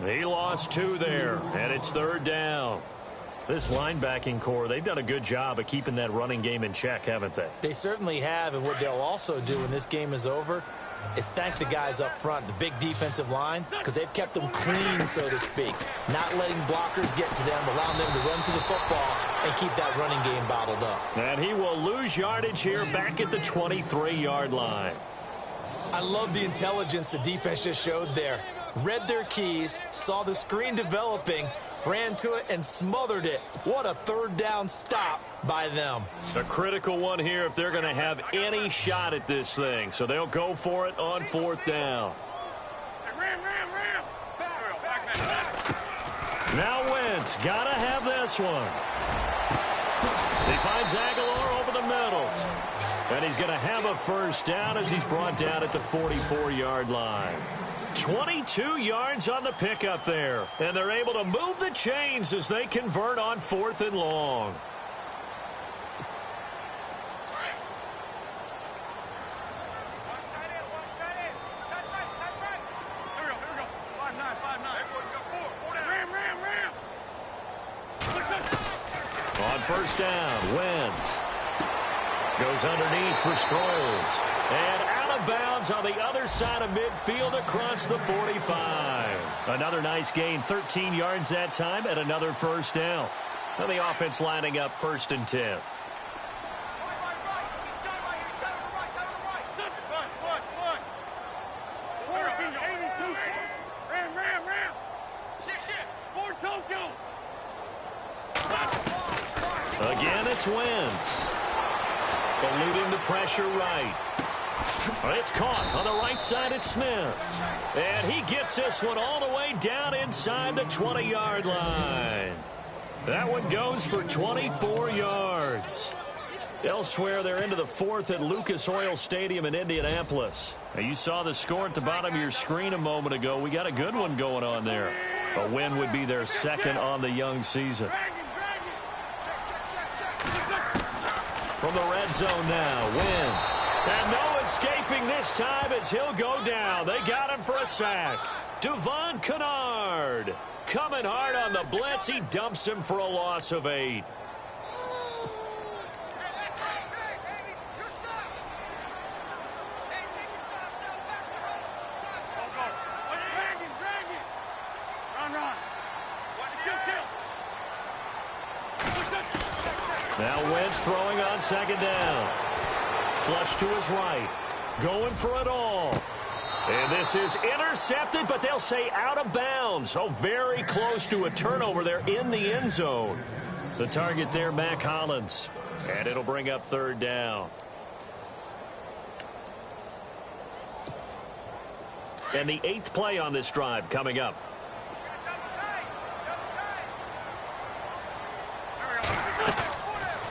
He lost 2 there, and it's third down. This linebacking core, they've done a good job of keeping that running game in check, haven't they? They certainly have, and what they'll also do when this game is over is thank the guys up front, the big defensive line, because they've kept them clean, so to speak. Not letting blockers get to them, allowing them to run to the football and keep that running game bottled up. And he will lose yardage here back at the 23-yard line. I love the intelligence the defense just showed there. Read their keys, saw the screen developing, ran to it and smothered it. What a third down stop by them. A critical one here if they're going to have any shot at this thing. So they'll go for it on fourth down. Now Wentz, got to have this one. He finds Aguilar over the middle. And he's going to have a first down as he's brought down at the 44-yard line. 22 yards on the pickup there. And they're able to move the chains as they convert on fourth and long. On first down, Wentz goes underneath for Sproles. And out of bounds on the other side of midfield across the 45. Another nice gain, 13 yards that time, and another first down. Now the offense lining up first and 10. Again, it's Wentz. Eluding the pressure right. It's caught on the right side at Smith. And he gets this one all the way down inside the 20-yard line. That one goes for 24 yards. Elsewhere, they're into the fourth at Lucas Oil Stadium in Indianapolis. Now, you saw the score at the bottom of your screen a moment ago. We got a good one going on there. A win would be their second on the young season. From the red zone now, Wentz. And no escaping this time as he'll go down. They got him for a sack. Devon Kennard coming hard on the blitz. He dumps him for a loss of 8. Now Wentz throwing on second down. Flush to his right. Going for it all. And this is intercepted, but they'll say out of bounds. So very close to a turnover there in the end zone. The target there, Mac Hollins. And it'll bring up third down. And the 8th play on this drive coming up.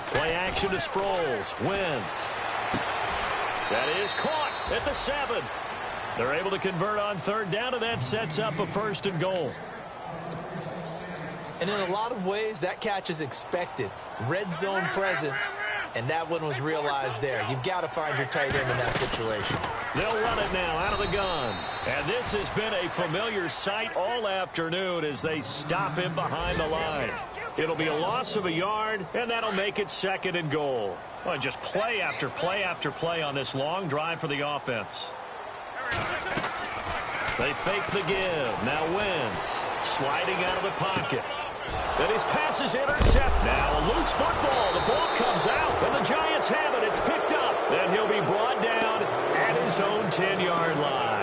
Play action to Sproles. Wentz. That is caught at the 7. They're able to convert on third down, and that sets up a first and goal. And in a lot of ways, that catch is expected. Red zone presence, and that one was realized there. You've got to find your tight end in that situation. They'll run it now out of the gun. And this has been a familiar sight all afternoon as they stop him behind the line. It'll be a loss of a yard, and that'll make it second and goal. Well, just play after play after play on this long drive for the offense. They fake the give. Now Wentz sliding out of the pocket. And his pass is intercepted. Now a loose football. The ball comes out, and the Giants have it. It's picked up. And he'll be brought down at his own 10-yard line.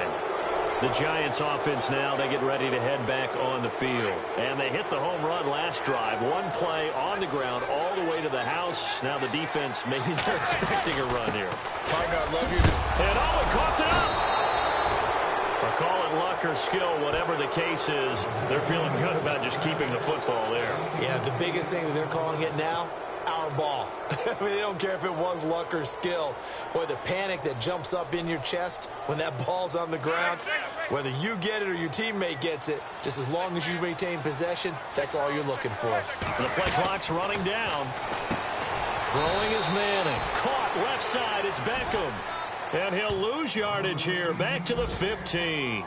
The Giants offense now, they get ready to head back on the field. And they hit the home run last drive. One play on the ground all the way to the house. Now the defense, maybe they're expecting a run here. Partner, I love your and oh, it coughed it up. Or call it luck or skill, whatever the case is, they're feeling good about just keeping the football there. Yeah, the biggest thing that they're calling it now, Powerball. I mean, they don't care if it was luck or skill. Boy, the panic that jumps up in your chest when that ball's on the ground, whether you get it or your teammate gets it, just as long as you maintain possession, that's all you're looking for. The play clock's running down. Throwing is Manning. Caught left side. It's Beckham. And he'll lose yardage here. Back to the 15.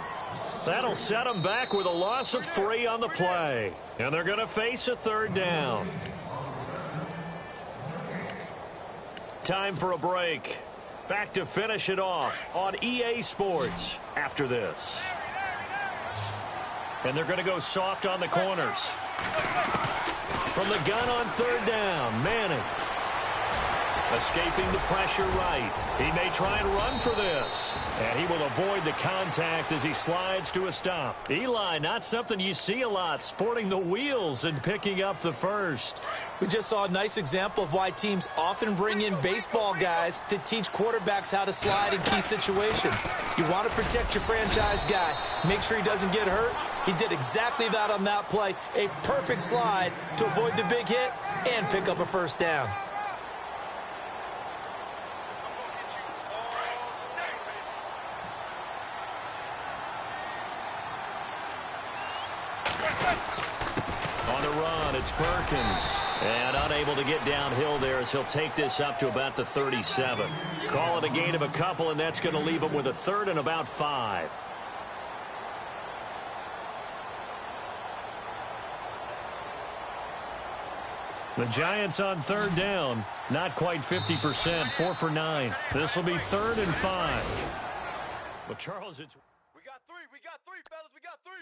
That'll set him back with a loss of 3 on the play. And they're going to face a third down. Time for a break. Back to finish it off on EA Sports after this. And they're going to go soft on the corners. From the gun on third down, Manning. Escaping the pressure right. He may try and run for this. And he will avoid the contact as he slides to a stop. Eli, not something you see a lot, sporting the wheels and picking up the first. We just saw a nice example of why teams often bring in baseball guys to teach quarterbacks how to slide in key situations. You want to protect your franchise guy. Make sure he doesn't get hurt. He did exactly that on that play. A perfect slide to avoid the big hit and pick up a first down. On the run, it's Perkins. And unable to get downhill there as he'll take this up to about the 37. Call it a gain of a couple, and that's going to leave him with a third and about 5. The Giants on third down. Not quite 50%. 4 for 9. This will be 3rd and 5. But Charles, it's... We got 3, fellas. We got 3.